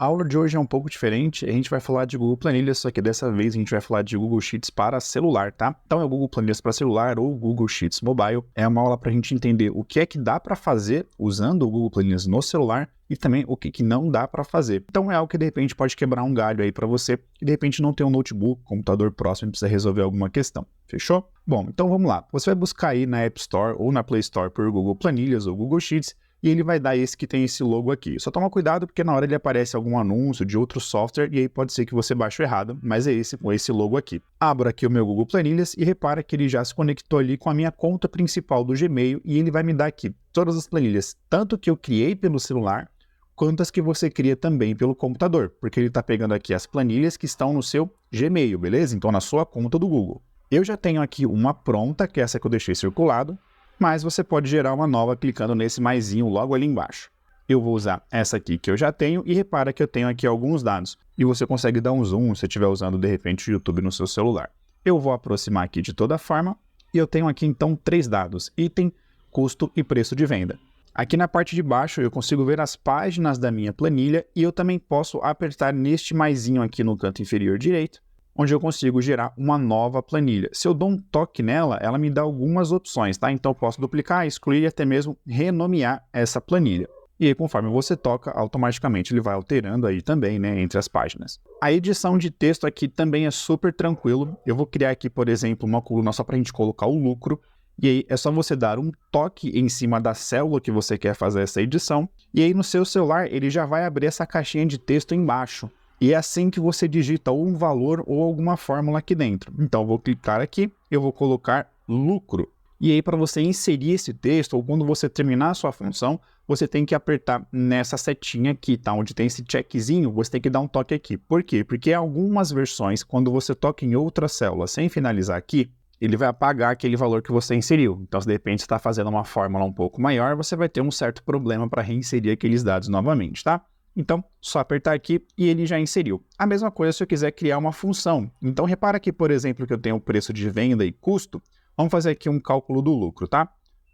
A aula de hoje é um pouco diferente, a gente vai falar de Google Planilhas, só que dessa vez a gente vai falar de Google Sheets para celular, tá? Então é o Google Planilhas para celular ou Google Sheets Mobile. É uma aula para a gente entender o que é que dá para fazer usando o Google Planilhas no celular e também o que não dá para fazer. Então é algo que de repente pode quebrar um galho aí para você e de repente não tem um notebook, computador próximo e precisa resolver alguma questão. Fechou? Bom, então vamos lá. Você vai buscar aí na App Store ou na Play Store por Google Planilhas ou Google Sheets e ele vai dar esse que tem esse logo aqui. Só toma cuidado porque na hora ele aparece algum anúncio de outro software e aí pode ser que você baixe o errado, mas é esse com esse logo aqui. Abro aqui o meu Google Planilhas e repara que ele já se conectou ali com a minha conta principal do Gmail e ele vai me dar aqui todas as planilhas, tanto que eu criei pelo celular, quanto as que você cria também pelo computador, porque ele está pegando aqui as planilhas que estão no seu Gmail, beleza? Então na sua conta do Google. Eu já tenho aqui uma pronta, que é essa que eu deixei circulado, mas você pode gerar uma nova clicando nesse maisinho logo ali embaixo. Eu vou usar essa aqui que eu já tenho e repara que eu tenho aqui alguns dados. E você consegue dar um zoom se estiver usando de repente o YouTube no seu celular. Eu vou aproximar aqui de toda forma e eu tenho aqui então 3 dados: item, custo e preço de venda. Aqui na parte de baixo eu consigo ver as páginas da minha planilha e eu também posso apertar neste maisinho aqui no canto inferior direito, onde eu consigo gerar uma nova planilha. Se eu dou um toque nela, ela me dá algumas opções, tá? Então eu posso duplicar, excluir e até mesmo renomear essa planilha. E aí, conforme você toca, automaticamente ele vai alterando aí também, né, entre as páginas. A edição de texto aqui também é super tranquilo. Eu vou criar aqui, por exemplo, uma coluna só para a gente colocar o lucro. E aí é só você dar um toque em cima da célula que você quer fazer essa edição. E aí no seu celular ele já vai abrir essa caixinha de texto embaixo. E é assim que você digita ou um valor ou alguma fórmula aqui dentro. Então eu vou clicar aqui, eu vou colocar lucro. E aí para você inserir esse texto ou quando você terminar a sua função, você tem que apertar nessa setinha aqui, tá? Onde tem esse checkzinho, você tem que dar um toque aqui. Por quê? Porque algumas versões, quando você toca em outra célula sem finalizar aqui, ele vai apagar aquele valor que você inseriu. Então, se de repente você está fazendo uma fórmula um pouco maior, você vai ter um certo problema para reinserir aqueles dados novamente, tá? Então, só apertar aqui e ele já inseriu. A mesma coisa se eu quiser criar uma função. Então, repara aqui, por exemplo, que eu tenho o preço de venda e custo. Vamos fazer aqui um cálculo do lucro, tá?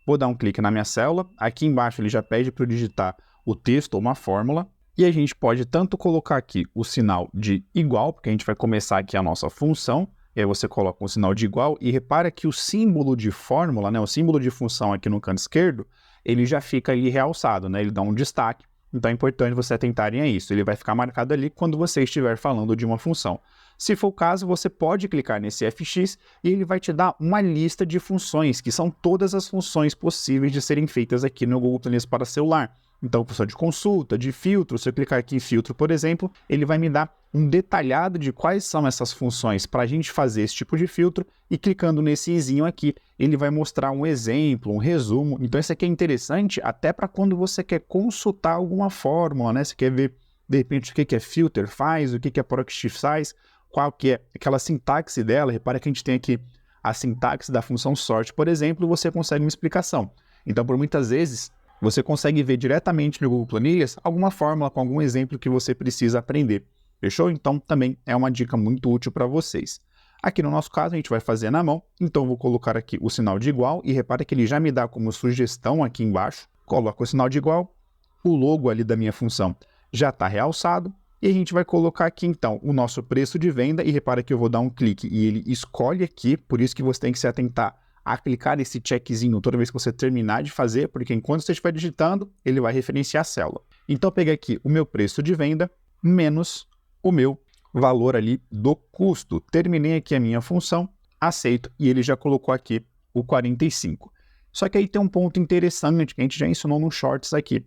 Vou dar um clique na minha célula. Aqui embaixo ele já pede para eu digitar o texto ou uma fórmula. E a gente pode tanto colocar aqui o sinal de igual, porque a gente vai começar aqui a nossa função. E aí você coloca um sinal de igual e repara que o símbolo de fórmula, né, o símbolo de função aqui no canto esquerdo, ele já fica ali realçado, né? Ele dá um destaque. Então é importante você atentarem a isso. Ele vai ficar marcado ali quando você estiver falando de uma função. Se for o caso, você pode clicar nesse FX e ele vai te dar uma lista de funções, que são todas as funções possíveis de serem feitas aqui no Google Planilhas para celular. Então, função de consulta, de filtro, se eu clicar aqui em filtro, por exemplo, ele vai me dar um detalhado de quais são essas funções para a gente fazer esse tipo de filtro e clicando nesse izinho aqui, ele vai mostrar um exemplo, um resumo. Então, isso aqui é interessante até para quando você quer consultar alguma fórmula, né? Você quer ver, de repente, o que é filter faz, o que é proxy faz, qual que é aquela sintaxe dela. Repara que a gente tem aqui a sintaxe da função sort, por exemplo, e você consegue uma explicação. Então, por muitas vezes, você consegue ver diretamente no Google Planilhas alguma fórmula com algum exemplo que você precisa aprender. Fechou? Então, também é uma dica muito útil para vocês. Aqui no nosso caso, a gente vai fazer na mão. Então, eu vou colocar aqui o sinal de igual e repara que ele já me dá como sugestão aqui embaixo. Coloco o sinal de igual, o logo ali da minha função já está realçado. E a gente vai colocar aqui, então, o nosso preço de venda. E repara que eu vou dar um clique e ele escolhe aqui. Por isso que você tem que se atentar a clicar nesse checkzinho toda vez que você terminar de fazer, porque enquanto você estiver digitando, ele vai referenciar a célula. Então, eu peguei aqui o meu preço de venda menos o meu valor ali do custo. Terminei aqui a minha função, aceito, e ele já colocou aqui o 45. Só que aí tem um ponto interessante que a gente já ensinou no Shorts aqui.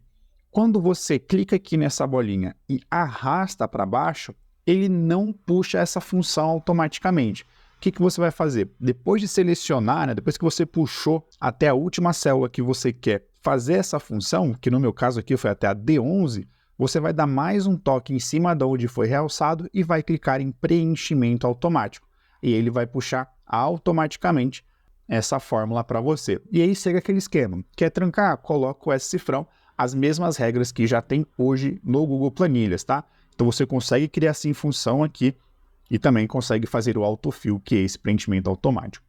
Quando você clica aqui nessa bolinha e arrasta para baixo, ele não puxa essa função automaticamente. O que você vai fazer? Depois de selecionar, né, depois que você puxou até a última célula que você quer fazer essa função, que no meu caso aqui foi até a D11, você vai dar mais um toque em cima de onde foi realçado e vai clicar em preenchimento automático. E ele vai puxar automaticamente essa fórmula para você. E aí segue aquele esquema. Quer trancar? Coloca o S cifrão, as mesmas regras que já tem hoje no Google Planilhas, tá? Então você consegue criar assim função aqui e também consegue fazer o autofill, que é esse preenchimento automático.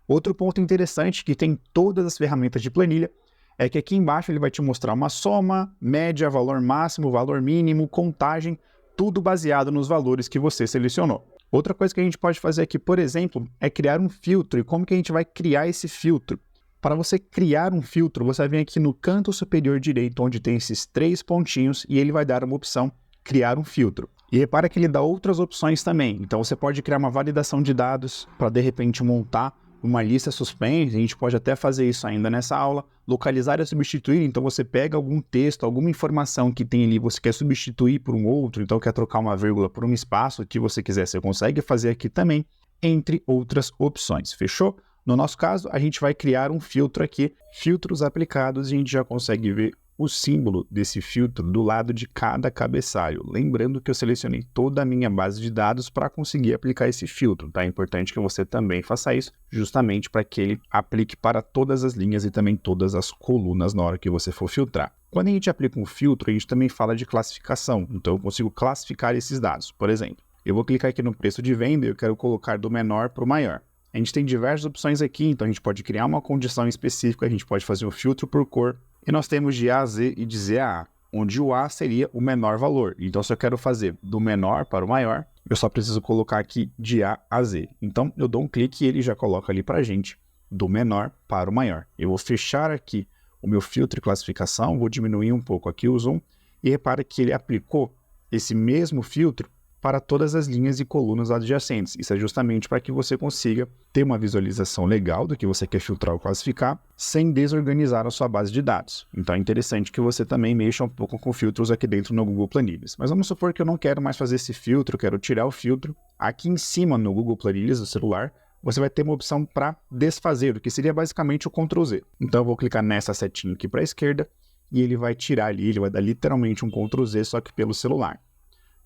Outro ponto interessante que tem todas as ferramentas de planilha é que aqui embaixo ele vai te mostrar uma soma, média, valor máximo, valor mínimo, contagem, tudo baseado nos valores que você selecionou. Outra coisa que a gente pode fazer aqui, por exemplo, é criar um filtro. E como que a gente vai criar esse filtro? Para você criar um filtro, você vai vir aqui no canto superior direito, onde tem esses 3 pontinhos, e ele vai dar uma opção, criar um filtro. E repara que ele dá outras opções também. Então você pode criar uma validação de dados para, de repente, montar uma lista suspensa. A gente pode até fazer isso ainda nessa aula. Localizar e substituir. Então você pega algum texto, alguma informação que tem ali, você quer substituir por um outro, então quer trocar uma vírgula por um espaço, o que você quiser, você consegue fazer aqui também, entre outras opções. Fechou? No nosso caso, a gente vai criar um filtro aqui, filtros aplicados, e a gente já consegue ver o símbolo desse filtro do lado de cada cabeçalho. Lembrando que eu selecionei toda a minha base de dados para conseguir aplicar esse filtro, tá? É importante que você também faça isso, justamente para que ele aplique para todas as linhas e também todas as colunas na hora que você for filtrar. Quando a gente aplica um filtro, a gente também fala de classificação, então eu consigo classificar esses dados. Por exemplo, eu vou clicar aqui no preço de venda e eu quero colocar do menor para o maior. A gente tem diversas opções aqui, então a gente pode criar uma condição específica, a gente pode fazer um filtro por cor, e nós temos de A a Z e de Z a A, onde o A seria o menor valor. Então, se eu quero fazer do menor para o maior, eu só preciso colocar aqui de A a Z. Então, eu dou um clique e ele já coloca ali para a gente do menor para o maior. Eu vou fechar aqui o meu filtro de classificação, vou diminuir um pouco aqui o zoom, e repara que ele aplicou esse mesmo filtro para todas as linhas e colunas adjacentes. Isso é justamente para que você consiga ter uma visualização legal do que você quer filtrar ou classificar, sem desorganizar a sua base de dados. Então é interessante que você também mexa um pouco com filtros aqui dentro no Google Planilhas. Mas vamos supor que eu não quero mais fazer esse filtro, eu quero tirar o filtro. Aqui em cima no Google Planilhas do celular, você vai ter uma opção para desfazer, o que seria basicamente o Ctrl Z. Então eu vou clicar nessa setinha aqui para a esquerda, e ele vai tirar ali, ele vai dar literalmente um Ctrl Z, só que pelo celular.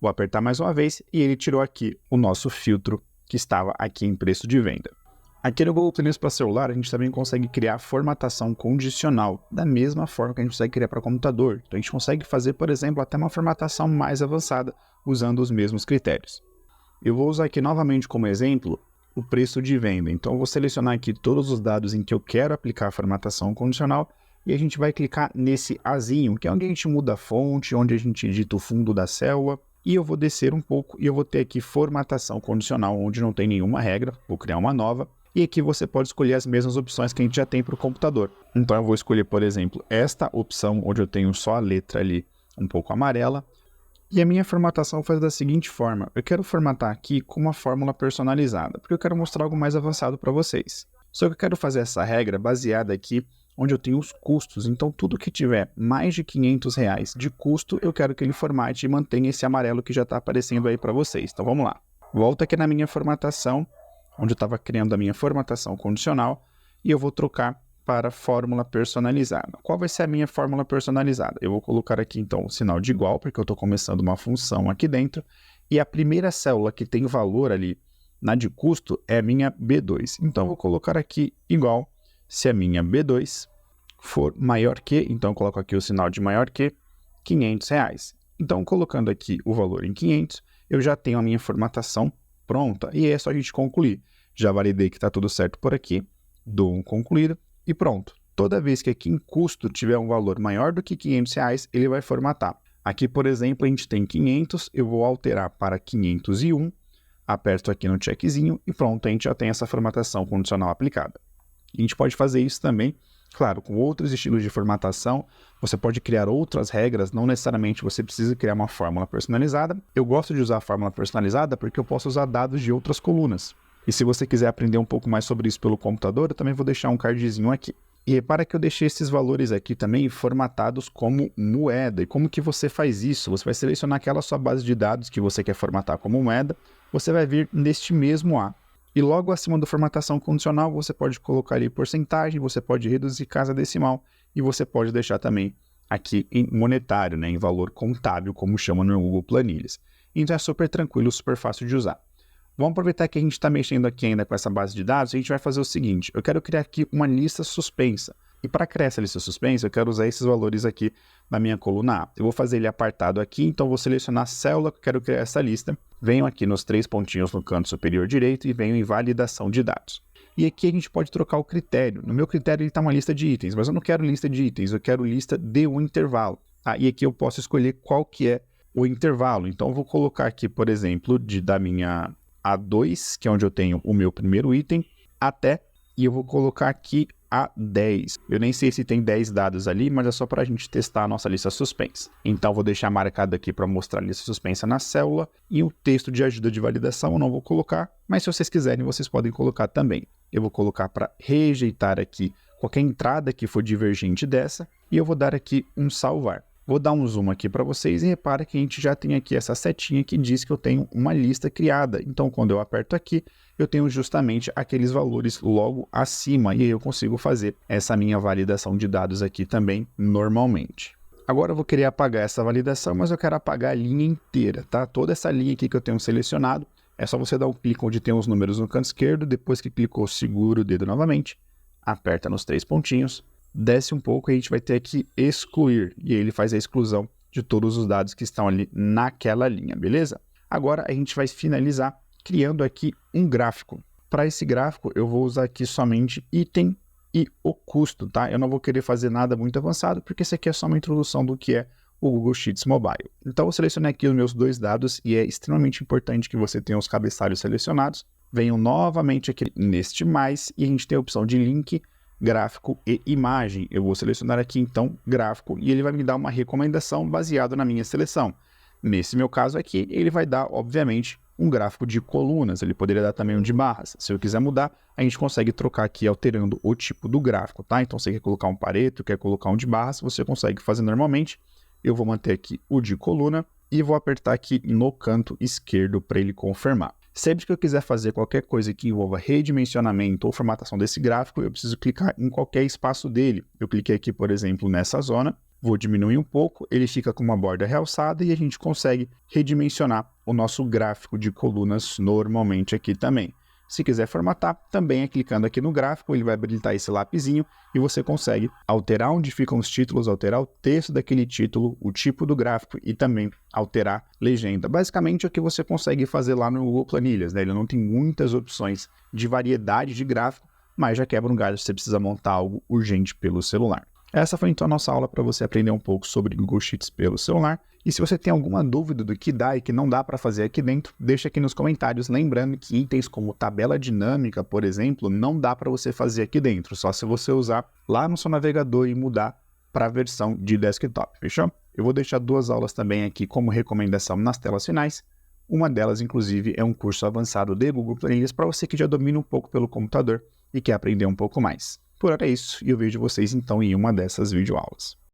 Vou apertar mais uma vez e ele tirou aqui o nosso filtro que estava aqui em preço de venda. Aqui no Google Planilhas para celular, a gente também consegue criar formatação condicional, da mesma forma que a gente consegue criar para computador. Então a gente consegue fazer, por exemplo, até uma formatação mais avançada, usando os mesmos critérios. Eu vou usar aqui novamente como exemplo o preço de venda. Então eu vou selecionar aqui todos os dados em que eu quero aplicar a formatação condicional, e a gente vai clicar nesse azinho, que é onde a gente muda a fonte, onde a gente edita o fundo da célula. E eu vou descer um pouco e eu vou ter aqui formatação condicional, onde não tem nenhuma regra, vou criar uma nova. E aqui você pode escolher as mesmas opções que a gente já tem para o computador. Então eu vou escolher, por exemplo, esta opção, onde eu tenho só a letra ali um pouco amarela. E a minha formatação faz da seguinte forma, eu quero formatar aqui com uma fórmula personalizada, porque eu quero mostrar algo mais avançado para vocês. Só que eu quero fazer essa regra baseada aqui onde eu tenho os custos, então tudo que tiver mais de R$500 de custo, eu quero que ele formate e mantenha esse amarelo que já está aparecendo aí para vocês. Então vamos lá. Volto aqui na minha formatação, onde eu estava criando a minha formatação condicional, e eu vou trocar para fórmula personalizada. Qual vai ser a minha fórmula personalizada? Eu vou colocar aqui então o sinal de igual, porque eu estou começando uma função aqui dentro, e a primeira célula que tem valor ali na de custo é a minha B2. Então eu vou colocar aqui igual, se a minha B2 for maior que, então eu coloco aqui o sinal de maior que R$500. Então, colocando aqui o valor em 500, eu já tenho a minha formatação pronta, e é só a gente concluir. Já validei que está tudo certo por aqui, dou um concluído e pronto. Toda vez que aqui em custo tiver um valor maior do que R$500, ele vai formatar. Aqui, por exemplo, a gente tem 500, eu vou alterar para 501, aperto aqui no checkzinho e pronto, a gente já tem essa formatação condicional aplicada. A gente pode fazer isso também, claro, com outros estilos de formatação. Você pode criar outras regras, não necessariamente você precisa criar uma fórmula personalizada. Eu gosto de usar a fórmula personalizada porque eu posso usar dados de outras colunas. E se você quiser aprender um pouco mais sobre isso pelo computador, eu também vou deixar um cardzinho aqui. E repara que eu deixei esses valores aqui também formatados como moeda. E como que você faz isso? Você vai selecionar aquela sua base de dados que você quer formatar como moeda, você vai vir neste mesmo A. E logo acima da formatação condicional, você pode colocar ali porcentagem, você pode reduzir casa decimal e você pode deixar também aqui em monetário, né, em valor contábil, como chama no Google Planilhas. Então é super tranquilo, super fácil de usar. Vamos aproveitar que a gente está mexendo aqui ainda com essa base de dados, a gente vai fazer o seguinte, eu quero criar aqui uma lista suspensa. E para criar essa lista suspensa, eu quero usar esses valores aqui na minha coluna A. Eu vou fazer ele apartado aqui, então vou selecionar a célula que eu quero criar essa lista. Venho aqui nos 3 pontinhos no canto superior direito e venho em validação de dados. E aqui a gente pode trocar o critério. No meu critério ele está uma lista de itens, mas eu não quero lista de itens, eu quero lista de um intervalo. E aqui eu posso escolher qual que é o intervalo. Então, eu vou colocar aqui, por exemplo, da minha A2, que é onde eu tenho o meu primeiro item, até, e eu vou colocar aqui A10. Eu nem sei se tem 10 dados ali, mas é só para a gente testar a nossa lista suspensa. Então, vou deixar marcado aqui para mostrar a lista suspensa na célula, e o texto de ajuda de validação eu não vou colocar, mas se vocês quiserem, vocês podem colocar também. Eu vou colocar para rejeitar aqui qualquer entrada que for divergente dessa, e eu vou dar aqui um salvar. Vou dar um zoom aqui para vocês e repara que a gente já tem aqui essa setinha que diz que eu tenho uma lista criada. Então, quando eu aperto aqui, eu tenho justamente aqueles valores logo acima e aí eu consigo fazer essa minha validação de dados aqui também normalmente. Agora eu vou querer apagar essa validação, mas eu quero apagar a linha inteira, tá? Toda essa linha aqui que eu tenho selecionado, é só você dar um clique onde tem os números no canto esquerdo, depois que clicou, segura o dedo novamente, aperta nos 3 pontinhos, desce um pouco e a gente vai ter que excluir, e ele faz a exclusão de todos os dados que estão ali naquela linha, beleza? Agora a gente vai finalizar criando aqui um gráfico. Para esse gráfico eu vou usar aqui somente item e o custo, tá? Eu não vou querer fazer nada muito avançado, porque esse aqui é só uma introdução do que é o Google Sheets Mobile. Então eu selecionei aqui os meus 2 dados e é extremamente importante que você tenha os cabeçalhos selecionados. Venham novamente aqui neste mais e a gente tem a opção de link, gráfico e imagem. Eu vou selecionar aqui então gráfico e ele vai me dar uma recomendação baseada na minha seleção. Nesse meu caso aqui, ele vai dar, obviamente, um gráfico de colunas, ele poderia dar também um de barras. Se eu quiser mudar, a gente consegue trocar aqui alterando o tipo do gráfico, tá? Então, se você quer colocar um Pareto, quer colocar um de barras, você consegue fazer normalmente. Eu vou manter aqui o de coluna e vou apertar aqui no canto esquerdo para ele confirmar. Sempre que eu quiser fazer qualquer coisa que envolva redimensionamento ou formatação desse gráfico, eu preciso clicar em qualquer espaço dele. Eu cliquei aqui, por exemplo, nessa zona, vou diminuir um pouco, ele fica com uma borda realçada e a gente consegue redimensionar o nosso gráfico de colunas normalmente aqui também. Se quiser formatar, também é clicando aqui no gráfico, ele vai habilitar esse lapisinho e você consegue alterar onde ficam os títulos, alterar o texto daquele título, o tipo do gráfico e também alterar legenda. Basicamente é o que você consegue fazer lá no Google Planilhas, né? Ele não tem muitas opções de variedade de gráfico, mas já quebra um galho se você precisa montar algo urgente pelo celular. Essa foi então a nossa aula para você aprender um pouco sobre Google Sheets pelo celular. E se você tem alguma dúvida do que dá e que não dá para fazer aqui dentro, deixa aqui nos comentários, lembrando que itens como tabela dinâmica, por exemplo, não dá para você fazer aqui dentro, só se você usar lá no seu navegador e mudar para a versão de desktop, fechou? Eu vou deixar 2 aulas também aqui como recomendação nas telas finais. Uma delas, inclusive, é um curso avançado de Google Planilhas para você que já domina um pouco pelo computador e quer aprender um pouco mais. Por hora é isso, e eu vejo vocês então em uma dessas videoaulas.